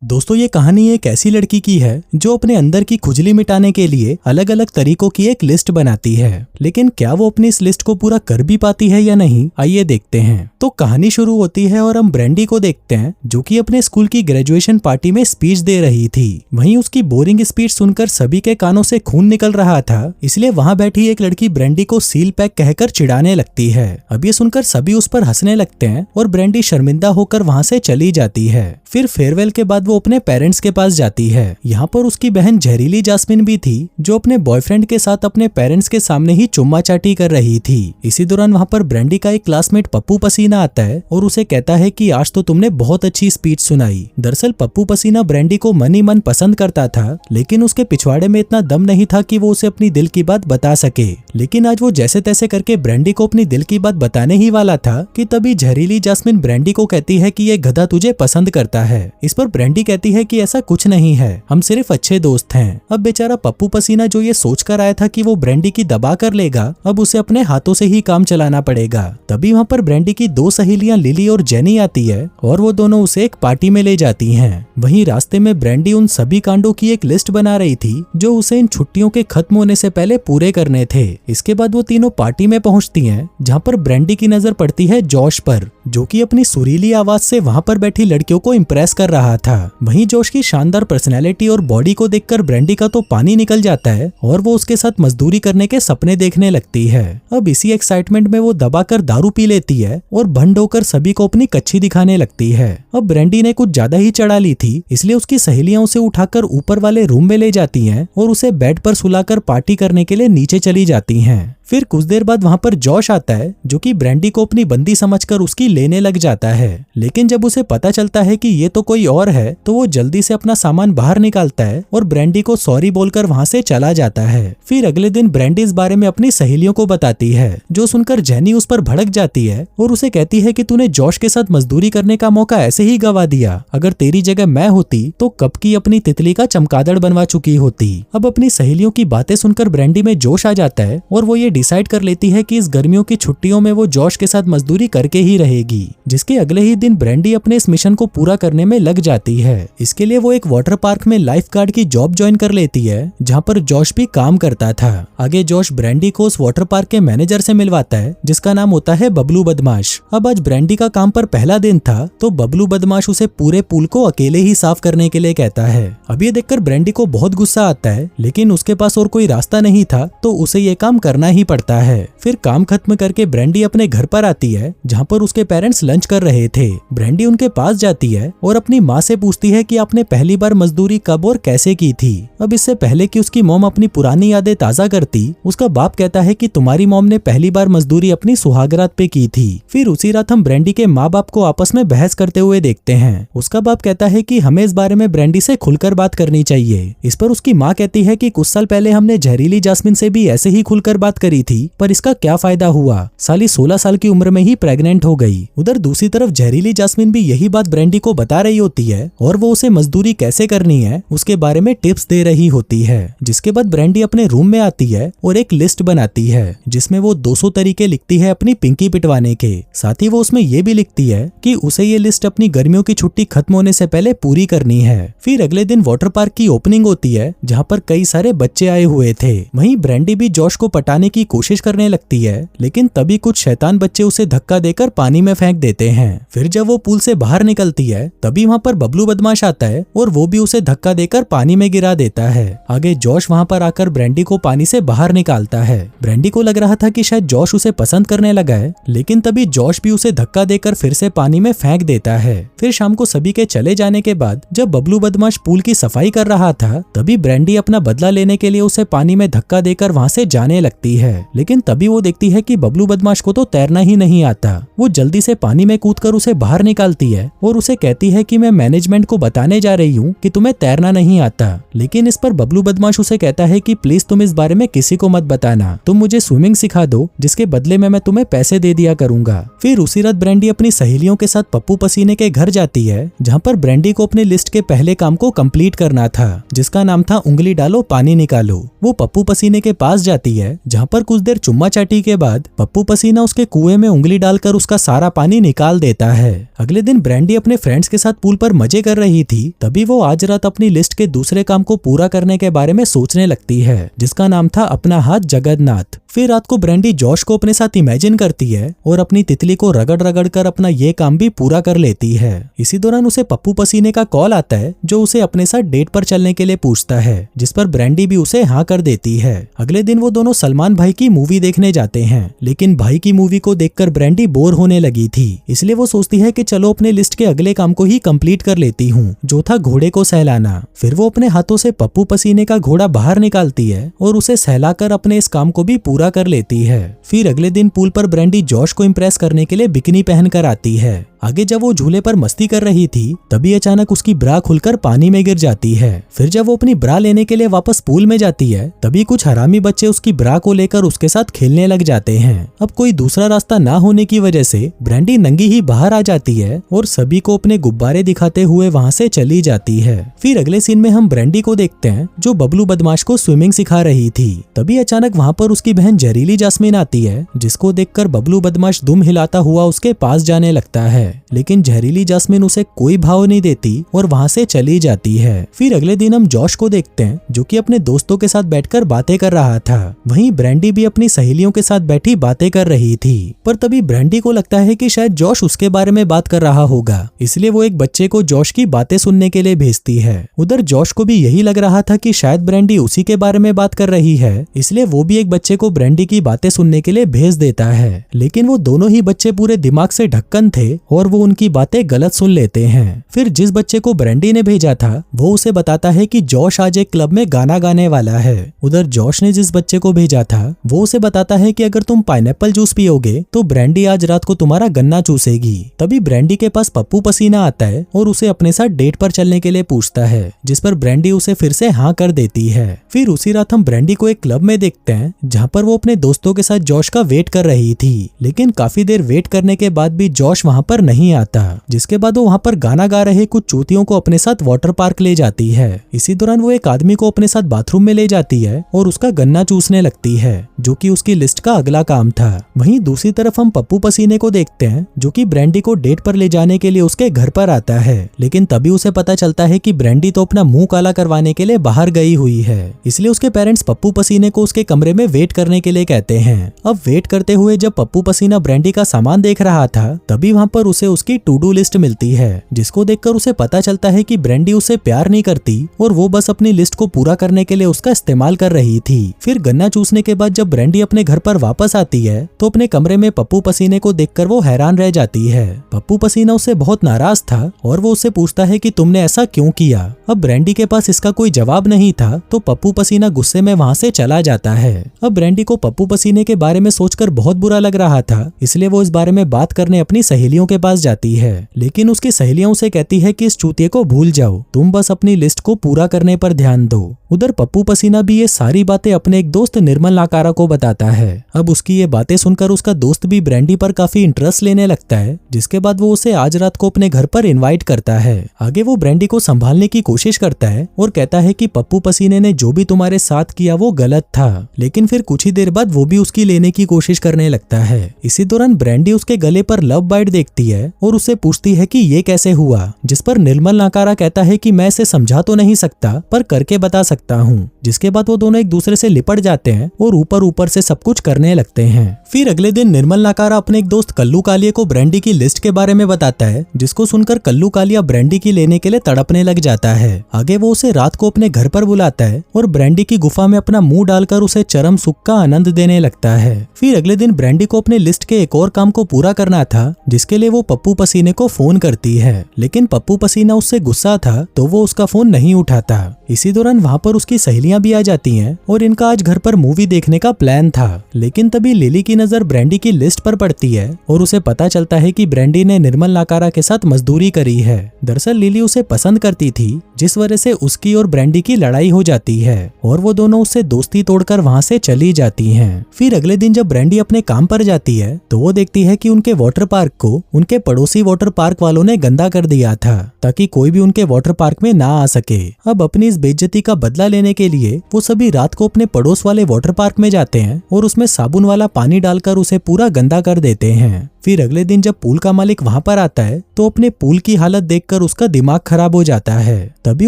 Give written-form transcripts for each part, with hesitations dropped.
दोस्तों ये कहानी एक ऐसी लड़की की है जो अपने अंदर की खुजली मिटाने के लिए अलग अलग तरीकों की एक लिस्ट बनाती है। लेकिन क्या वो अपनी इस लिस्ट को पूरा कर भी पाती है या नहीं, आइए देखते हैं। तो कहानी शुरू होती है और हम ब्रेंडी को देखते हैं जो कि अपने स्कूल की ग्रेजुएशन पार्टी में स्पीच दे रही थी। वहीं उसकी बोरिंग स्पीच सुनकर सभी के कानों से खून निकल रहा था, इसलिए वहां बैठी एक लड़की ब्रेंडी को सील पैक कहकर चिढ़ाने लगती है। अब ये सुनकर सभी उस पर हंसने लगते हैं और ब्रेंडी शर्मिंदा होकर वहां से चली जाती है। फिर फेयरवेल के बाद वो अपने पेरेंट्स के पास जाती है। यहाँ पर उसकी बहन जहरीली जास्मिन भी थी जो अपने बॉयफ्रेंड के साथ अपने पेरेंट्स के सामने ही चुम्मा चाटी कर रही थी। इसी दौरान वहाँ पर ब्रेंडी का एक क्लासमेट पप्पू पसीना आता है और उसे कहता है कि आज तो तुमने बहुत अच्छी स्पीच सुनाई। दरअसल पप्पू पसीना ब्रेंडी को मन ही मन पसंद करता था, लेकिन उसके पिछवाड़े में इतना दम नहीं था कि वो उसे अपनी दिल की बात बता सके। लेकिन आज वो जैसे तैसे करके ब्रेंडी को अपनी दिल की बात बताने ही वाला था कि तभी जहरीली जास्मिन ब्रेंडी को कहती है कि ये गधा तुझे पसंद करता है। इस पर ब्रेंडी कहती है कि ऐसा कुछ नहीं है, हम सिर्फ अच्छे दोस्त हैं। अब बेचारा पप्पू पसीना जो ये सोच कर आया था कि वो ब्रेंडी की दबा कर लेगा, अब उसे अपने हाथों से ही काम चलाना पड़ेगा। तभी वहाँ पर ब्रेंडी की दो सहेलियां लिली और जेनी आती है और वो दोनों उसे एक पार्टी में ले जाती हैं। वहीं रास्ते में ब्रेंडी उन सभी कांडों की एक लिस्ट बना रही थी जो उसे इन छुट्टियों के खत्म होने से पहले पूरे करने थे। इसके बाद वो तीनों पार्टी में पहुंचती हैं, जहाँ पर ब्रेंडी की नजर पड़ती है जोश पर, जो कि अपनी सुरीली आवाज से वहाँ पर बैठी लड़कियों को इम्प्रेस कर रहा था। वहीं जोश की शानदार पर्सनैलिटी और बॉडी को देखकर ब्रेंडी का तो पानी निकल जाता है और वो उसके साथ मजदूरी करने के सपने देखने लगती है। अब इसी एक्साइटमेंट में वो दबाकर दारू पी लेती है और भंड होकर सभी को अपनी कच्ची दिखाने लगती है। अब ब्रेंडी ने कुछ ज्यादा ही चढ़ा ली थी, इसलिए उसकी सहेलियां उसे उठाकर ऊपर वाले रूम में ले जाती हैं और उसे बेड पर सुलाकर पार्टी करने के लिए नीचे चली जाती हैं। फिर कुछ देर बाद वहाँ पर जोश आता है जो कि ब्रेंडी को अपनी बंदी समझकर उसकी लेने लग जाता है। लेकिन जब उसे पता चलता है कि ये तो कोई और है तो वो जल्दी से अपना सामान बाहर निकालता है और ब्रेंडी को सॉरी बोलकर वहाँ से चला जाता है। फिर अगले दिन ब्रेंडी इस बारे में अपनी सहेलियों को बताती है, जो सुनकर जेनी उस पर भड़क जाती है और उसे कहती है कि तूने जोश के साथ मजदूरी करने का मौका ऐसे ही गवा दिया। अगर तेरी जगह मैं होती तो कब की अपनी तितली का चमगादड़ बनवा चुकी होती। अब अपनी सहेलियों की बातें सुनकर ब्रेंडी में जोश आ जाता है और वो ये डिसाइड कर लेती है कि इस गर्मियों की छुट्टियों में वो जोश के साथ मजदूरी करके ही रहेगी। जिसके अगले ही दिन ब्रेंडी अपने इस मिशन को पूरा करने में लग जाती है। इसके लिए वो एक वाटर पार्क में लाइफ गार्ड की जॉब ज्वाइन कर लेती है, जहाँ पर जोश भी काम करता था। आगे जोश ब्रेंडी को उस वाटर पार्क के मैनेजर से मिलवाता है जिसका नाम होता है बबलू बदमाश। अब आज ब्रेंडी का काम पर पहला दिन था तो बबलू बदमाश उसे पूरे पूल को अकेले ही साफ करने के लिए कहता है। अब ये देखकर ब्रेंडी को बहुत गुस्सा आता है, लेकिन उसके पास और कोई रास्ता नहीं था तो उसे ये काम करना ही पड़ता है। फिर काम खत्म करके ब्रेंडी अपने घर पर आती है जहाँ पर उसके पेरेंट्स लंच कर रहे थे। ब्रेंडी उनके पास जाती है और अपनी माँ से पूछती है कि आपने पहली बार मजदूरी कब और कैसे की थी। अब इससे पहले कि उसकी मॉम अपनी पुरानी यादें ताजा करती, उसका बाप कहता है कि तुम्हारी मॉम ने पहली बार मजदूरी अपनी सुहागरात पे की थी। फिर उसी रात हम ब्रेंडी के माँ बाप को आपस में बहस करते हुए देखते हैं। उसका बाप कहता है कि हमें इस बारे में ब्रेंडी से खुलकर बात करनी चाहिए। इस पर उसकी माँ कहती है कि कुछ साल पहले हमने जहरीली जास्मिन से भी ऐसे ही खुलकर बात करी थी, पर इसका क्या फायदा हुआ, साली 16 साल की उम्र में ही प्रेग्नेंट हो गई। उधर दूसरी तरफ जहरीली जास्मिन भी यही बात ब्रेंडी को बता रही होती है और वो उसे मजदूरी कैसे करनी है उसके बारे में टिप्स दे रही होती है। जिसके बाद ब्रेंडी अपने रूम में आती है और एक लिस्ट बनाती है जिसमें वो 200 तरीके लिखती है अपनी पिंकी पिटवाने के। साथ ही वो उसमें ये भी लिखती है कि उसे ये लिस्ट अपनी गर्मियों की छुट्टी खत्म होने से पहले पूरी करनी है। फिर अगले दिन वाटर पार्क की ओपनिंग होती है जहाँ पर कई सारे बच्चे आए हुए थे। वहीं ब्रेंडी भी जोश को पटाने की कोशिश करने लगती है, लेकिन तभी कुछ शैतान बच्चे उसे धक्का देकर पानी में फेंक देते हैं। फिर जब वो पूल से बाहर निकलती है तभी वहाँ पर बबलू बदमाश आता है और वो भी उसे धक्का देकर पानी में गिरा देता है। आगे जोश वहाँ पर आकर ब्रेंडी को पानी से बाहर निकालता है। ब्रेंडी को लग रहा था कि शायद जोश उसे पसंद करने लगा है, लेकिन तभी जोश भी उसे धक्का देकर फिर से पानी में फेंक देता है। फिर शाम को सभी के चले जाने के बाद जब बबलू बदमाश पूल की सफाई कर रहा था तभी ब्रेंडी अपना बदला लेने के लिए उसे पानी में धक्का देकर वहाँ से जाने लगती है। लेकिन तभी वो देखती है कि बबलू बदमाश को तो तैरना ही नहीं आता। वो जल्दी से पानी में कूदकर उसे बाहर निकालती है और उसे कहती है कि मैं मैनेजमेंट को बताने जा रही हूँ कि तुम्हें तैरना नहीं आता। लेकिन इस पर बबलू बदमाश उसे कहता है कि प्लीज तुम इस बारे में किसी को मत बताना, तुम मुझे स्विमिंग सिखा दो, जिसके बदले में मैं तुम्हें पैसे दे दिया करूंगा। फिर उसी रात ब्रेंडी अपनी सहेलियों के साथ पप्पू पसीने के घर जाती है जहाँ पर ब्रेंडी को अपनी लिस्ट के पहले काम को कंप्लीट करना था, जिसका नाम था उंगली डालो पानी निकालो। वो पप्पू पसीने के पास जाती है जहाँ पर पर कुछ देर चुम्मा चाटी के बाद पप्पू पसीना उसके कुएं में उंगली डालकर उसका सारा पानी निकाल देता है। अगले दिन ब्रांडी अपने फ्रेंड्स के साथ पूल पर मजे कर रही थी, तभी वो आज रात अपनी लिस्ट के दूसरे काम को पूरा करने के बारे में सोचने लगती है, जिसका नाम था अपना हाथ जगन्नाथ। फिर रात को ब्रांडी जॉश को अपने साथ इमेजिन करती है और अपनी तितली को रगड़ रगड़ कर अपना ये काम भी पूरा कर लेती है। इसी दौरान उसे पप्पू पसीने का कॉल आता है, जो उसे अपने साथ डेट पर चलने के लिए पूछता है, जिस पर ब्रांडी भी उसे हाँ कर देती है। अगले दिन वो दोनों सलमान भाई की मूवी देखने जाते हैं, लेकिन भाई की मूवी को देखकर ब्रांडी बोर होने लगी थी, इसलिए वो सोचती है कि चलो अपने लिस्ट के अगले काम को ही कंप्लीट कर लेती हूँ, जो था घोड़े को सहलाना। फिर वो अपने हाथों से पप्पू पसीने का घोड़ा बाहर निकालती है और उसे सहलाकर अपने इस काम को भी पूरा कर लेती है। फिर अगले दिन पूल पर ब्रांडी जॉश को इम्प्रेस करने के लिए बिकिनी पहनकर आती है। आगे जब वो झूले पर मस्ती कर रही थी, तभी अचानक उसकी ब्रा खुलकर पानी में गिर जाती है। फिर जब वो अपनी ब्रा लेने के लिए वापस पूल में जाती है, तभी कुछ हरामी बच्चे उसकी ब्रा को लेकर उसके साथ खेलने लग जाते हैं। अब कोई दूसरा रास्ता ना होने की वजह से ब्रांडी नंगी ही बाहर आ जाती है और सभी को अपने गुब्बारे दिखाते हुए वहाँ से चली जाती है। फिर अगले सीन में हम ब्रांडी को देखते हैं, जो बबलू बदमाश को स्विमिंग सिखा रही थी। तभी अचानक वहाँ पर उसकी बहन जहरीली जास्मीन आती है, जिसको देखकर बबलू बदमाश दुम हिलाता हुआ उसके पास जाने लगता है, लेकिन जहरीली जास्मीन उसे कोई भाव नहीं देती और वहाँ से चली जाती है। फिर अगले दिन हम जॉश को देखते हैं, जो कि अपने दोस्तों के साथ बैठकर बातें कर रहा था। वहीं ब्रांडी भी अपनी सहेलियों के साथ बैठी बातें कर रही थी, पर तभी ब्रांडी को लगता है कि शायद जॉश उसके बारे में बात कर रहा होगा, इसलिए वो एक बच्चे को जॉश की बातें सुनने के लिए भेजती है। उधर जॉश को भी यही लग रहा था कि शायद ब्रांडी उसी के बारे में बात कर रही है, इसलिए वो भी एक बच्चे को ब्रांडी की बातें सुनने के लिए भेज देता है। लेकिन वो दोनों ही बच्चे पूरे दिमाग से ढक्कन थे और वो उनकी बातें गलत सुन लेते हैं। फिर जिस बच्चे को ब्रांडी ने भेजा था, वो उसे बताता है कि जॉश आज एक क्लब में गाना गाने वाला है। उधर जॉश ने जिस बच्चे को भेजा था, वो उसे बताता है कि अगर तुम पाइनएप्पल जूस पियोगे तो ब्रांडी आज रात को तुम्हारा गन्ना चूसेगी। तभी ब्रांडी के पास पप्पू पसीना आता है और उसे अपने साथ डेट पर चलने के लिए पूछता है, जिस पर ब्रांडी उसे फिर से हाँ कर देती है। फिर उसी रात हम ब्रांडी को एक क्लब में देखते हैं, जहाँ पर वो अपने दोस्तों के साथ जॉश का वेट कर रही थी, लेकिन काफी देर वेट करने के बाद भी जॉश वहाँ पर नहीं आता, जिसके बाद वो वहाँ पर गाना गा रहे कुछ चूतियों को अपने साथ वाटर पार्क ले जाती है। इसी दौरान वो एक आदमी को अपने साथ बाथरूम में ले जाती है और उसका गन्ना चूसने लगती है, जो कि उसकी लिस्ट का अगला काम था। वहीं दूसरी तरफ हम पप्पू पसीने को देखते हैं, जो कि ब्रांडी को डेट पर ले जाने के लिए उसके घर पर आता है, लेकिन तभी उसे पता चलता है कि ब्रांडी तो अपना मुंह काला करवाने के लिए बाहर गई हुई है, इसलिए उसके पेरेंट्स पप्पू पसीने को उसके कमरे में वेट करने के लिए कहते हैं। अब वेट करते हुए जब पप्पू पसीना ब्रांडी का सामान देख रहा था, तभी वहाँ पर उसे उसकी टू डू लिस्ट मिलती है, जिसको देखकर उसे पता चलता है कि ब्रांडी उसे प्यार नहीं करती और वो बस अपनी लिस्ट को पूरा करने के लिए उसका इस्तेमाल कर रही थी। फिर गन्ना चूसने के बाद जब ब्रांडी अपने घर पर वापस आती है, तो अपने कमरे में पप्पू पसीने को देखकर वो हैरान रह जाती है। पप्पू पसीना उससे बहुत नाराज था और वो उससे पूछता है कि तुमने ऐसा क्यों किया। अब ब्रांडी के पास इसका कोई जवाब नहीं था, तो पप्पू पसीना गुस्से में वहाँ से चला जाता है। अब ब्रांडी को पप्पू पसीने के बारे में सोचकर बहुत बुरा लग रहा था, इसलिए वो इस बारे में बात करने अपनी सहेलियों के पास जाती है, लेकिन उसकी सहेलियां उसे कहती है कि इस चूतिए को भूल जाओ, तुम बस अपनी लिस्ट को पूरा करने पर ध्यान दो। उधर पप्पू पसीना भी ये सारी बातें अपने एक दोस्त निर्मल नाकारा को बताता है। अब उसकी ये बातें सुनकर उसका दोस्त भी ब्रांडी पर काफी इंटरेस्ट लेने लगता है, जिसके बाद वो उसे आज रात को अपने घर पर इनवाइट करता है। आगे वो ब्रांडी को संभालने की कोशिश करता है और कहता है कि पप्पू पसीने ने जो भी तुम्हारे साथ किया वो गलत था, लेकिन फिर कुछ ही देर बाद वो भी उसकी लेने की कोशिश करने लगता है। इसी दौरान ब्रांडी उसके गले पर लव बाइट देखती है और उससे पूछती है कि ये कैसे हुआ, जिस पर निर्मल नाकारा कहता है कि मैं इसे समझा तो नहीं सकता पर करके बता सकता हूँ। जिसके बाद वो दोनों एक दूसरे से लिपट जाते हैं और ऊपर ऊपर से सब कुछ करने लगते हैं। फिर अगले दिन निर्मल नाकारा अपने एक दोस्त कल्लू कालिया को ब्रांडी की लिस्ट के बारे में बताता है, जिसको सुनकर कल्लू कालिया ब्रांडी की लेने के लिए तड़पने लग जाता है। आगे वो उसे रात को अपने घर पर बुलाता है और ब्रांडी की गुफा में अपना मुंह डालकर उसे चरम सुख का आनंद देने लगता है। फिर अगले दिन ब्रांडी को अपने लिस्ट के एक और काम को पूरा करना था, जिसके लिए वो पप्पू पसीने को फोन करती है, लेकिन पप्पू पसीना उससे गुस्सा था तो वो उसका फोन नहीं उठाता। इसी दौरान वहाँ पर उसकी सहेलियां भी आ जाती हैं और इनका आज घर पर मूवी देखने का प्लान था, लेकिन तभी लिली की नजर ब्रांडी की लिस्ट पर पड़ती है और उसे पता चलता है कि ब्रांडी ने निर्मल नाकारा के साथ मजदूरी करी है। दरअसल लिली उसे पसंद करती थी, जिस वजह से उसकी और ब्रांडी की लड़ाई हो जाती है और वो दोनों उससे दोस्ती तोड़कर वहाँ से चली जाती हैं। फिर अगले दिन जब ब्रांडी अपने काम पर जाती है तो वो देखती है कि उनके वाटर पार्क को उनके पड़ोसी वाटर पार्क वालों ने गंदा कर दिया था, ताकि कोई भी उनके वाटर पार्क में ना आ सके। अब अपनी इस बेइज्जती का बदला बदला लेने के लिए वो सभी रात को अपने पड़ोस वाले वाटर पार्क में जाते हैं और उसमें साबुन वाला पानी डालकर उसे पूरा गंदा कर देते हैं। फिर अगले दिन जब पूल का मालिक वहां पर आता है तो अपने पूल की हालत देखकर उसका दिमाग खराब हो जाता है। तभी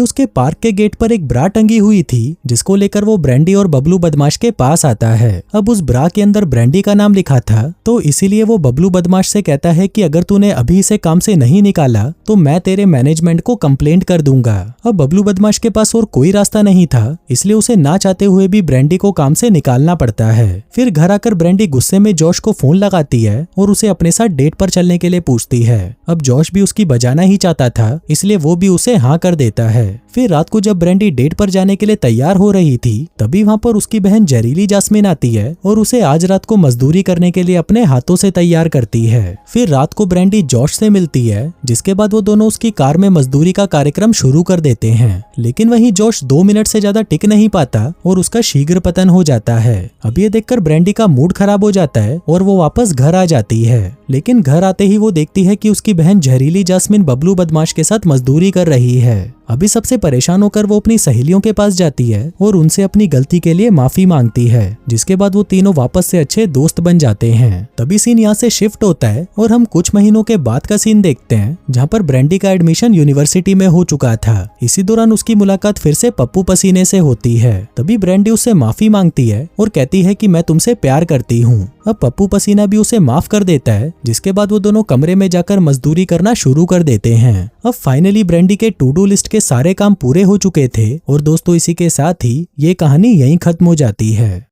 उसके पार्क के गेट पर एक ब्रा टंगी हुई थी जिसको लेकर वो ब्रैंडी और बबलू बदमाश के पास आता है। अब उस ब्रा के अंदर ब्रैंडी का नाम लिखा था तो इसीलिए वो बबलू बदमाश से कहता है कि अगर तूने अभी इसे काम से नहीं निकाला तो मैं तेरे मैनेजमेंट को कंप्लेंट कर दूंगा। अब बबलू बदमाश के पास और कोई रास्ता नहीं था, इसलिए उसे ना चाहते हुए भी ब्रैंडी को काम से निकालना पड़ता है। फिर घर आकर ब्रैंडी गुस्से में जॉश को फोन लगाती है और उसे अपने साथ डेट पर चलने के लिए पूछती है। अब जॉश भी उसकी बजाना ही चाहता था, इसलिए वो भी उसे हाँ कर देता है। फिर रात को जब ब्रैंडी डेट पर जाने के लिए तैयार हो रही थी तभी वहाँ पर उसकी बहन जहरीली जास्मिन आती है और उसे आज रात को मजदूरी करने के लिए अपने हाथों से तैयार करती है। फिर रात को ब्रैंडी जॉश से मिलती है, जिसके बाद वो दोनों उसकी कार में मजदूरी का कार्यक्रम शुरू कर देते हैं। लेकिन वहीं जॉश 2 मिनट से ज्यादा टिक नहीं पाता और उसका शीघ्र पतन हो जाता है। अब ये देखकर ब्रैंडी का मूड खराब हो जाता है और वो वापस घर आ जाती है। लेकिन घर आते ही वो देखती है कि उसकी बहन जहरीली जास्मिन बबलू बदमाश के साथ मजदूरी कर रही है। अभी सबसे परेशान होकर वो अपनी सहेलियों के पास जाती है और उनसे अपनी गलती के लिए माफी मांगती है, जिसके बाद वो तीनों वापस से अच्छे दोस्त बन जाते हैं। तभी सीन यहाँ से शिफ्ट होता है और हम कुछ महीनों के बाद का सीन देखते हैं जहाँ पर ब्रैंडी का एडमिशन यूनिवर्सिटी में हो चुका था। इसी दौरान उसकी मुलाकात फिर से पप्पू पसीने से होती है। तभी ब्रैंडी उससे माफी मांगती है और कहती है कि मैं तुमसे प्यार करती हूँ। अब पप्पू पसीना भी उसे माफ कर देता है, जिसके बाद वो दोनों कमरे में जाकर मजदूरी करना शुरू कर देते हैं। अब फाइनली ब्रैंडी के टू डू लिस्ट के सारे काम पूरे हो चुके थे और दोस्तों इसी के साथ ही ये कहानी यहीं खत्म हो जाती है।